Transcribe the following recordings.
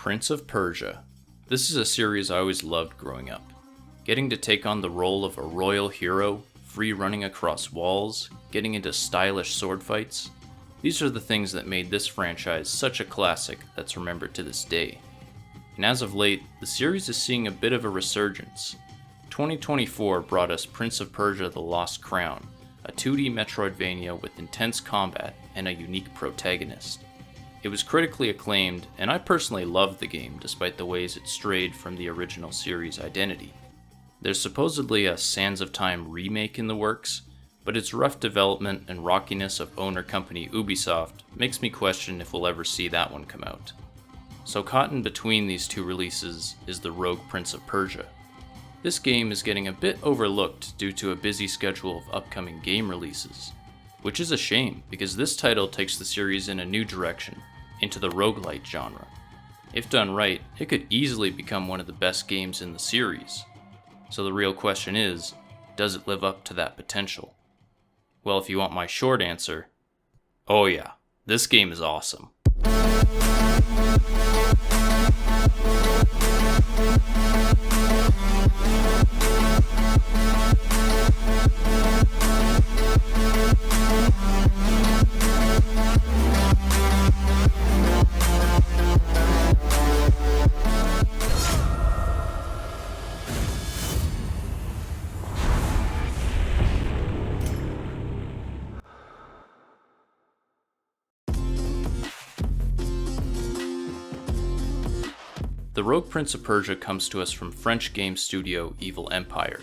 Prince of Persia. This is a series I always loved growing up. Getting to take on the role of a royal hero, free running across walls, getting into stylish sword fights. These are the things that made this franchise such a classic that's remembered to this day. And as of late, the series is seeing a bit of a resurgence. 2024 brought us Prince of Persia: The Lost Crown, a 2D Metroidvania with intense combat and a unique protagonist. It was critically acclaimed, and I personally loved the game despite the ways it strayed from the original series' identity. There's supposedly a Sands of Time remake in the works, but its rough development and rockiness of owner company Ubisoft makes me question if we'll ever see that one come out. So caught in between these two releases is the rogue Prince of Persia. This game is getting a bit overlooked due to a busy schedule of upcoming game releases, which is a shame because this title takes the series in a new direction, into the roguelite genre. If done right, it could easily become one of the best games in the series. So the real question is, does it live up to that potential? Well, if you want my short answer, oh yeah, this game is awesome. The rogue Prince of Persia comes to us from French game studio Evil Empire.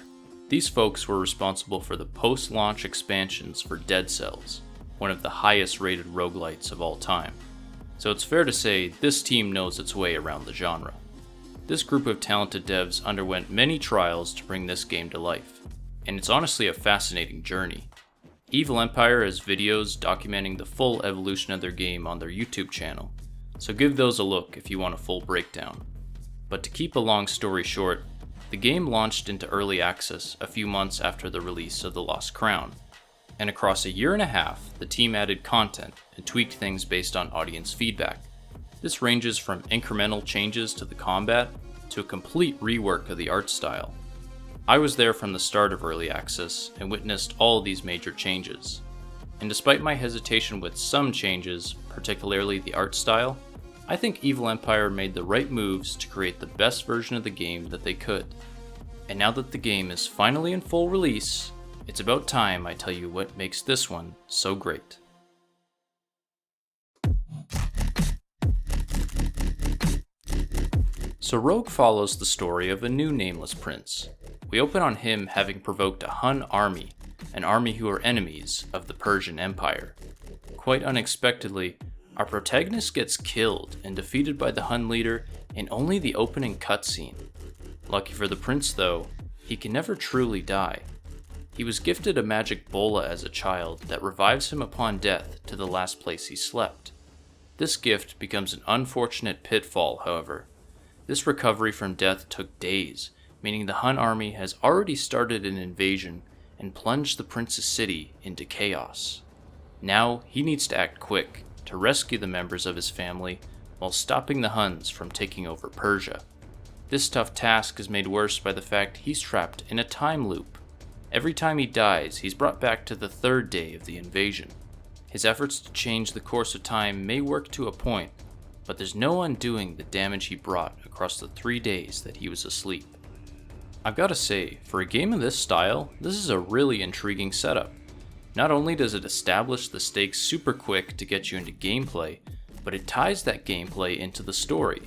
These folks were responsible for the post-launch expansions for Dead Cells, one of the highest rated roguelites of all time. So it's fair to say this team knows its way around the genre. This group of talented devs underwent many trials to bring this game to life, and it's honestly a fascinating journey. Evil Empire has videos documenting the full evolution of their game on their YouTube channel, so give those a look if you want a full breakdown. But to keep a long story short, the game launched into early access a few months after the release of The Lost Crown, and across a year and a half, the team added content and tweaked things based on audience feedback. This ranges from incremental changes to the combat to a complete rework of the art style. I was there from the start of early access and witnessed all of these major changes. And despite my hesitation with some changes, particularly the art style, I think Evil Empire made the right moves to create the best version of the game that they could. And now that the game is finally in full release, it's about time I tell you what makes this one so great. So Rogue follows the story of a new nameless prince. We open on him having provoked a Hun army, an army who are enemies of the Persian Empire. Quite unexpectedly, our protagonist gets killed and defeated by the Hun leader in only the opening cutscene. Lucky for the prince though, he can never truly die. He was gifted a magic bola as a child that revives him upon death to the last place he slept. This gift becomes an unfortunate pitfall, however. This recovery from death took days, meaning the Hun army has already started an invasion and plunged the prince's city into chaos. Now he needs to act quick to rescue the members of his family while stopping the Huns from taking over Persia. This tough task is made worse by the fact he's trapped in a time loop. Every time he dies, he's brought back to the third day of the invasion. His efforts to change the course of time may work to a point, but there's no undoing the damage he brought across the 3 days that he was asleep. I've gotta say, for a game of this style, this is a really intriguing setup. Not only does it establish the stakes super quick to get you into gameplay, but it ties that gameplay into the story.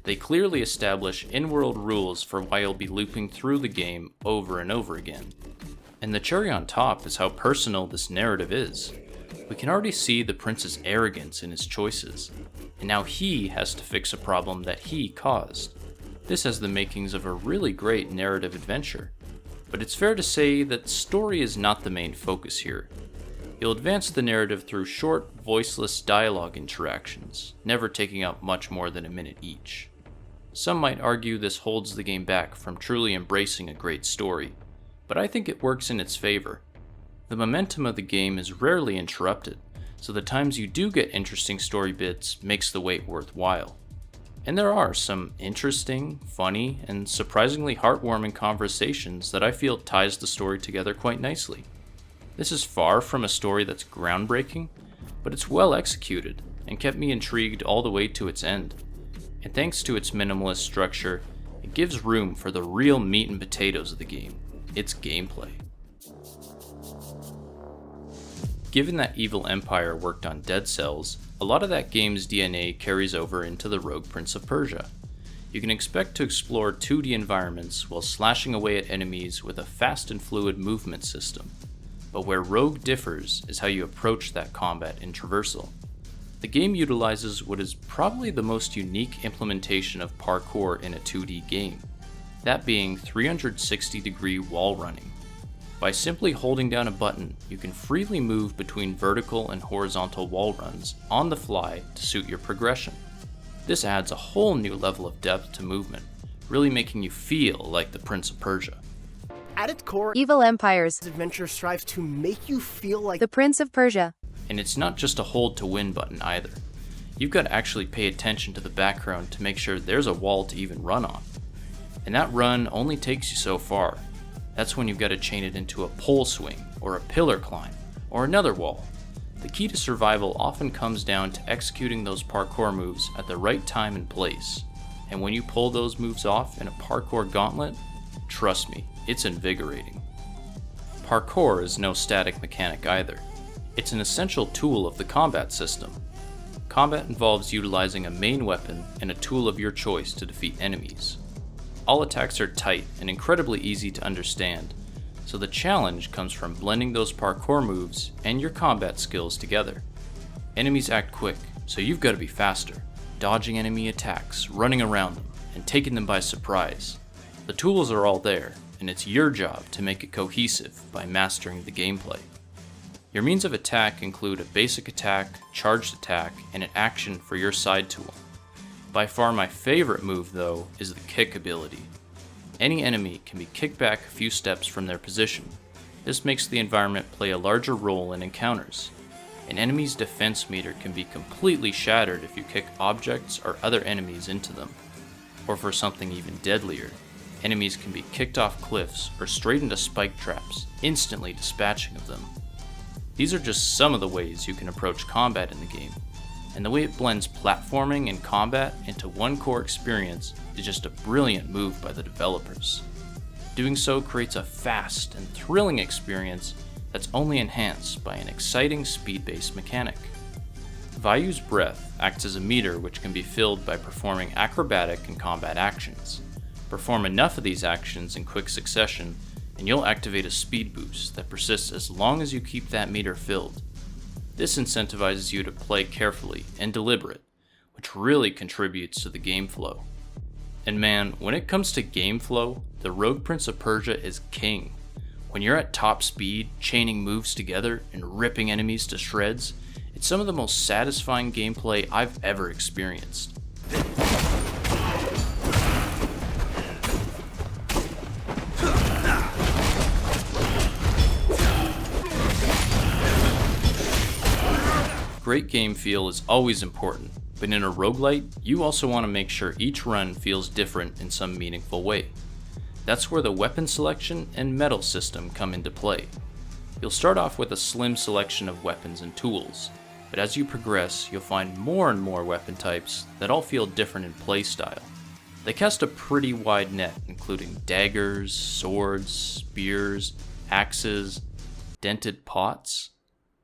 They clearly establish in-world rules for why you'll be looping through the game over and over again. And the cherry on top is how personal this narrative is. We can already see the prince's arrogance in his choices, and now he has to fix a problem that he caused. This has the makings of a really great narrative adventure. But it's fair to say that story is not the main focus here. You'll advance the narrative through short, voiceless dialogue interactions, never taking up much more than a minute each. Some might argue this holds the game back from truly embracing a great story, but I think it works in its favor. The momentum of the game is rarely interrupted, so the times you do get interesting story bits makes the wait worthwhile. And there are some interesting, funny, and surprisingly heartwarming conversations that I feel ties the story together quite nicely. This is far from a story that's groundbreaking, but it's well executed and kept me intrigued all the way to its end. And thanks to its minimalist structure, it gives room for the real meat and potatoes of the game, its gameplay. Given that Evil Empire worked on Dead Cells, a lot of that game's DNA carries over into the Rogue Prince of Persia. You can expect to explore 2D environments while slashing away at enemies with a fast and fluid movement system. But where Rogue differs is how you approach that combat in traversal. The game utilizes what is probably the most unique implementation of parkour in a 2D game, that being 360-degree wall running. By simply holding down a button, you can freely move between vertical and horizontal wall runs on the fly to suit your progression. This adds a whole new level of depth to movement, really making you feel like the Prince of Persia. At its core, Evil Empire's adventure strives to make you feel like the Prince of Persia. And it's not just a hold to win button either. You've got to actually pay attention to the background to make sure there's a wall to even run on. And that run only takes you so far. That's when you've got to chain it into a pole swing, or a pillar climb, or another wall. The key to survival often comes down to executing those parkour moves at the right time and place. And when you pull those moves off in a parkour gauntlet, trust me, it's invigorating. Parkour is no static mechanic either. It's an essential tool of the combat system. Combat involves utilizing a main weapon and a tool of your choice to defeat enemies. All attacks are tight and incredibly easy to understand, so the challenge comes from blending those parkour moves and your combat skills together. Enemies act quick, so you've got to be faster, dodging enemy attacks, running around them, and taking them by surprise. The tools are all there, and it's your job to make it cohesive by mastering the gameplay. Your means of attack include a basic attack, charged attack, and an action for your side tool. By far my favorite move, though, is the kick ability. Any enemy can be kicked back a few steps from their position. This makes the environment play a larger role in encounters. An enemy's defense meter can be completely shattered if you kick objects or other enemies into them. Or for something even deadlier, enemies can be kicked off cliffs or straight into spike traps, instantly dispatching of them. These are just some of the ways you can approach combat in the game, and the way it blends platforming and combat into one core experience is just a brilliant move by the developers. Doing so creates a fast and thrilling experience that's only enhanced by an exciting speed-based mechanic. Vayu's breath acts as a meter which can be filled by performing acrobatic and combat actions. Perform enough of these actions in quick succession, and you'll activate a speed boost that persists as long as you keep that meter filled. This incentivizes you to play carefully and deliberate, which really contributes to the game flow. And man, when it comes to game flow, the Rogue Prince of Persia is king. When you're at top speed, chaining moves together and ripping enemies to shreds, it's some of the most satisfying gameplay I've ever experienced. Great game feel is always important, but in a roguelite, you also want to make sure each run feels different in some meaningful way. That's where the weapon selection and medal system come into play. You'll start off with a slim selection of weapons and tools, but as you progress, you'll find more and more weapon types that all feel different in playstyle. They cast a pretty wide net, including daggers, swords, spears, axes, dented pots.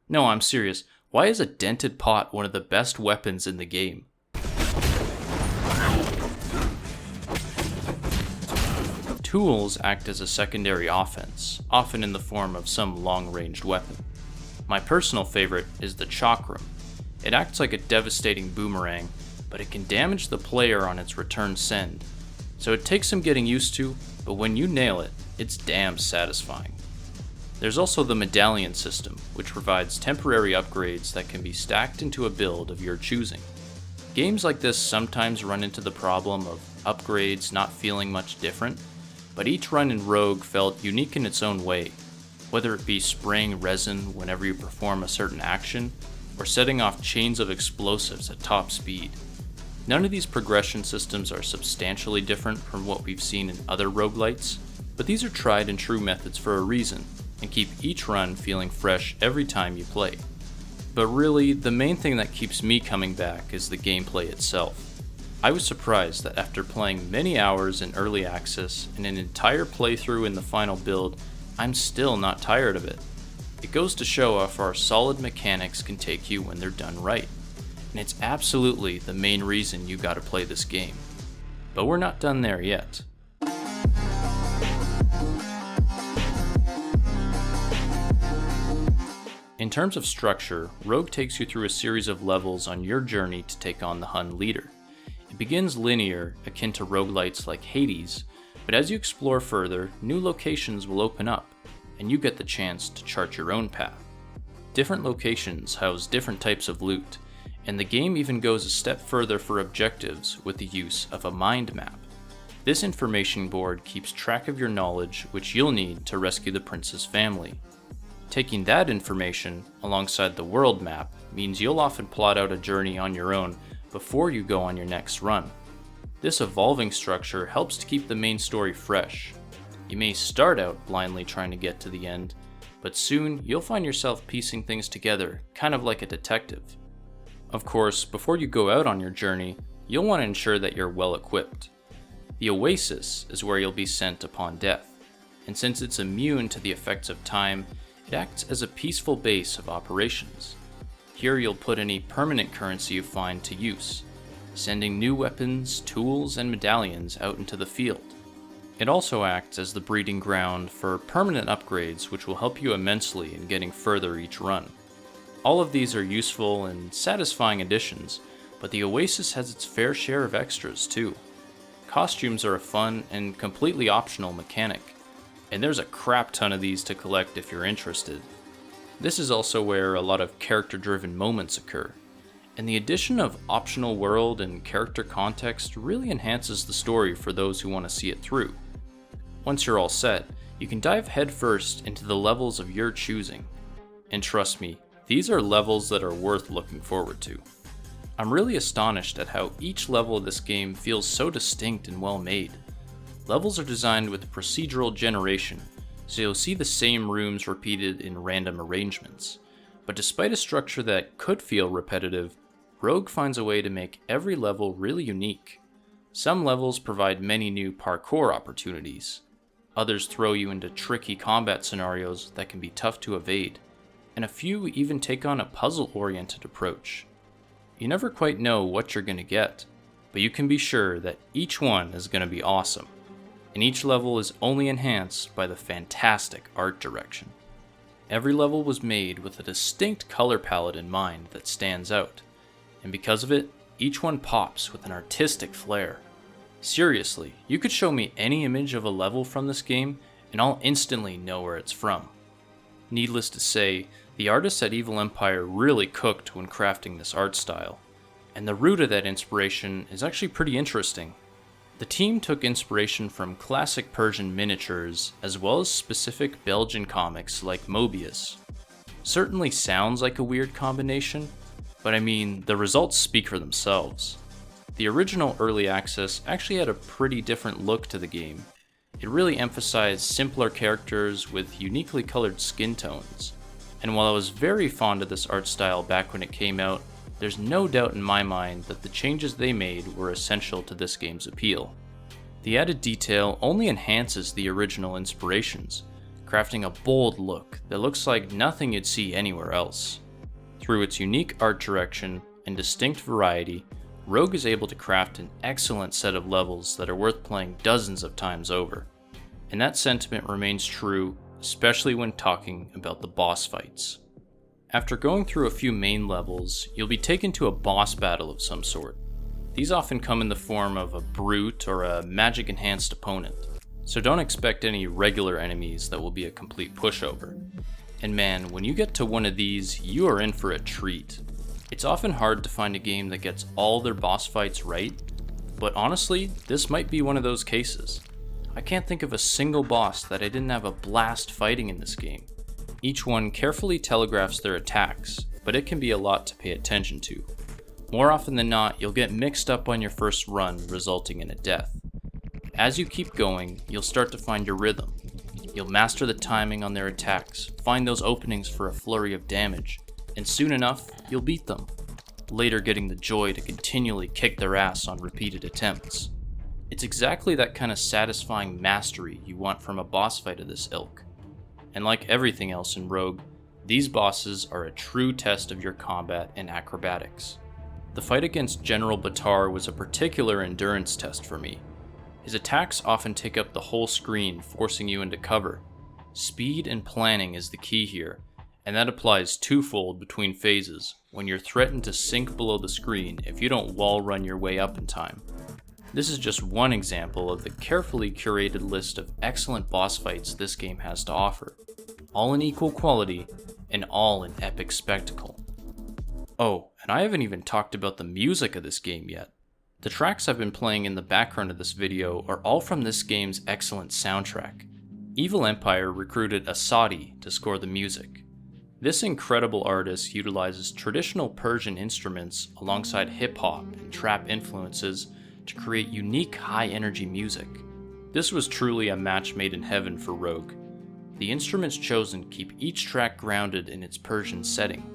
No, I'm serious. Why is a dented pot one of the best weapons in the game? Tools act as a secondary offense, often in the form of some long-ranged weapon. My personal favorite is the chakram. It acts like a devastating boomerang, but it can damage the player on its return send. So it takes some getting used to, but when you nail it, it's damn satisfying. There's also the medallion system, which provides temporary upgrades that can be stacked into a build of your choosing. Games like this sometimes run into the problem of upgrades not feeling much different, but each run in Rogue felt unique in its own way, whether it be spraying resin whenever you perform a certain action, or setting off chains of explosives at top speed. None of these progression systems are substantially different from what we've seen in other roguelites, but these are tried and true methods for a reason, and keep each run feeling fresh every time you play. But really, the main thing that keeps me coming back is the gameplay itself. I was surprised that after playing many hours in early access and an entire playthrough in the final build, I'm still not tired of it. It goes to show how far solid mechanics can take you when they're done right. And it's absolutely the main reason you gotta play this game. But we're not done there yet. In terms of structure, Rogue takes you through a series of levels on your journey to take on the Hun leader. It begins linear, akin to roguelites like Hades, but as you explore further, new locations will open up, and you get the chance to chart your own path. Different locations house different types of loot, and the game even goes a step further for objectives with the use of a mind map. This information board keeps track of your knowledge, which you'll need to rescue the prince's family. Taking that information alongside the world map means you'll often plot out a journey on your own before you go on your next run. This evolving structure helps to keep the main story fresh. You may start out blindly trying to get to the end, but soon you'll find yourself piecing things together, kind of like a detective. Of course, before you go out on your journey, you'll want to ensure that you're well equipped. The Oasis is where you'll be sent upon death, and since it's immune to the effects of time, it acts as a peaceful base of operations. Here you'll put any permanent currency you find to use, sending new weapons, tools, and medallions out into the field. It also acts as the breeding ground for permanent upgrades, which will help you immensely in getting further each run. All of these are useful and satisfying additions, but the Oasis has its fair share of extras too. Costumes are a fun and completely optional mechanic, and there's a crap ton of these to collect if you're interested. This is also where a lot of character-driven moments occur, and the addition of optional world and character context really enhances the story for those who want to see it through. Once you're all set, you can dive headfirst into the levels of your choosing. And trust me, these are levels that are worth looking forward to. I'm really astonished at how each level of this game feels so distinct and well made. Levels are designed with procedural generation, so you'll see the same rooms repeated in random arrangements. But despite a structure that could feel repetitive, Rogue finds a way to make every level really unique. Some levels provide many new parkour opportunities. Others throw you into tricky combat scenarios that can be tough to evade, and a few even take on a puzzle-oriented approach. You never quite know what you're going to get, but you can be sure that each one is going to be awesome. And each level is only enhanced by the fantastic art direction. Every level was made with a distinct color palette in mind that stands out, and because of it, each one pops with an artistic flair. Seriously, you could show me any image of a level from this game, and I'll instantly know where it's from. Needless to say, the artists at Evil Empire really cooked when crafting this art style, and the root of that inspiration is actually pretty interesting. The team took inspiration from classic Persian miniatures, as well as specific Belgian comics like Mobius. Certainly sounds like a weird combination, but I mean, the results speak for themselves. The original early access actually had a pretty different look to the game. It really emphasized simpler characters with uniquely colored skin tones. And while I was very fond of this art style back when it came out, there's no doubt in my mind that the changes they made were essential to this game's appeal. The added detail only enhances the original inspirations, crafting a bold look that looks like nothing you'd see anywhere else. Through its unique art direction and distinct variety, Rogue is able to craft an excellent set of levels that are worth playing dozens of times over. And that sentiment remains true, especially when talking about the boss fights. After going through a few main levels, you'll be taken to a boss battle of some sort. These often come in the form of a brute or a magic-enhanced opponent, so don't expect any regular enemies that will be a complete pushover. And man, when you get to one of these, you are in for a treat. It's often hard to find a game that gets all their boss fights right, but honestly, this might be one of those cases. I can't think of a single boss that I didn't have a blast fighting in this game. Each one carefully telegraphs their attacks, but it can be a lot to pay attention to. More often than not, you'll get mixed up on your first run, resulting in a death. As you keep going, you'll start to find your rhythm. You'll master the timing on their attacks, find those openings for a flurry of damage, and soon enough, you'll beat them, later getting the joy to continually kick their ass on repeated attempts. It's exactly that kind of satisfying mastery you want from a boss fight of this ilk. And like everything else in Rogue, these bosses are a true test of your combat and acrobatics. The fight against General Batar was a particular endurance test for me. His attacks often take up the whole screen, forcing you into cover. Speed and planning is the key here, and that applies twofold between phases, when you're threatened to sink below the screen if you don't wall run your way up in time. This is just one example of the carefully curated list of excellent boss fights this game has to offer, all in equal quality and all in epic spectacle. Oh, and I haven't even talked about the music of this game yet. The tracks I've been playing in the background of this video are all from this game's excellent soundtrack. Evil Empire recruited Asadi to score the music. This incredible artist utilizes traditional Persian instruments alongside hip-hop and trap influences to create unique high-energy music. This was truly a match made in heaven for Rogue. The instruments chosen keep each track grounded in its Persian setting,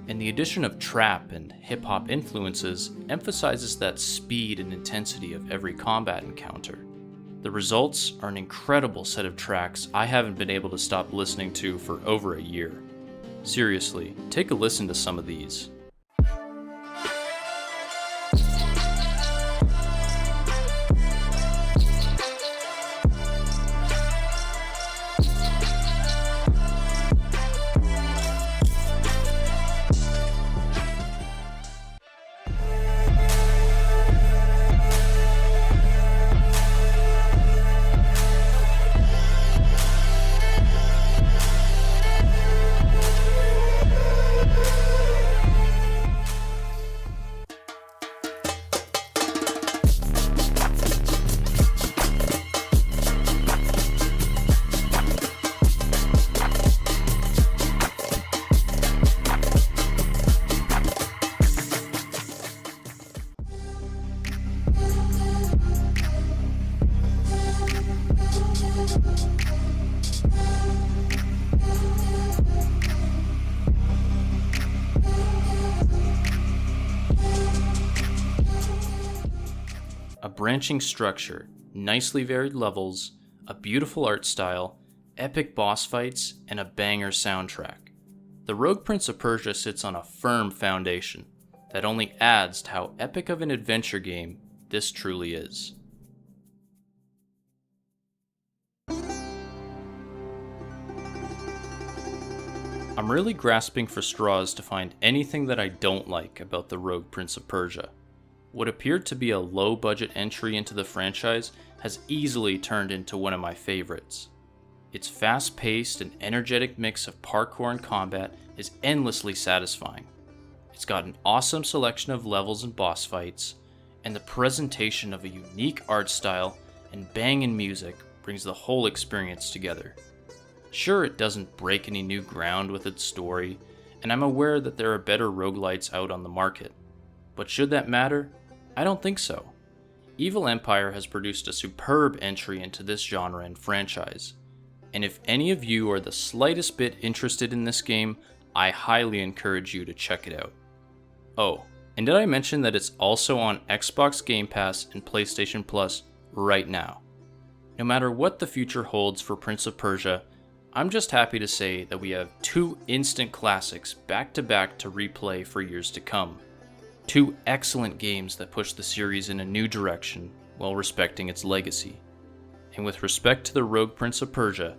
and the addition of trap and hip-hop influences emphasizes that speed and intensity of every combat encounter. The results are an incredible set of tracks I haven't been able to stop listening to for over a year. Seriously, take a listen to some of these. A branching structure, nicely varied levels, a beautiful art style, epic boss fights, and a banger soundtrack. The Rogue Prince of Persia sits on a firm foundation that only adds to how epic of an adventure game this truly is. I'm really grasping for straws to find anything that I don't like about the Rogue Prince of Persia. What appeared to be a low-budget entry into the franchise has easily turned into one of my favorites. Its fast-paced and energetic mix of parkour and combat is endlessly satisfying. It's got an awesome selection of levels and boss fights, and the presentation of a unique art style and banging music brings the whole experience together. Sure, it doesn't break any new ground with its story, and I'm aware that there are better roguelites out on the market. But should that matter? I don't think so. Evil Empire has produced a superb entry into this genre and franchise, and if any of you are the slightest bit interested in this game, I highly encourage you to check it out. Oh, and did I mention that it's also on Xbox Game Pass and PlayStation Plus right now? No matter what the future holds for Prince of Persia, I'm just happy to say that we have two instant classics back to back to replay for years to come. Two excellent games that push the series in a new direction while respecting its legacy. And with respect to the Rogue Prince of Persia,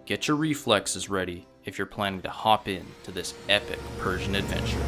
get your reflexes ready if you're planning to hop in to this epic Persian adventure.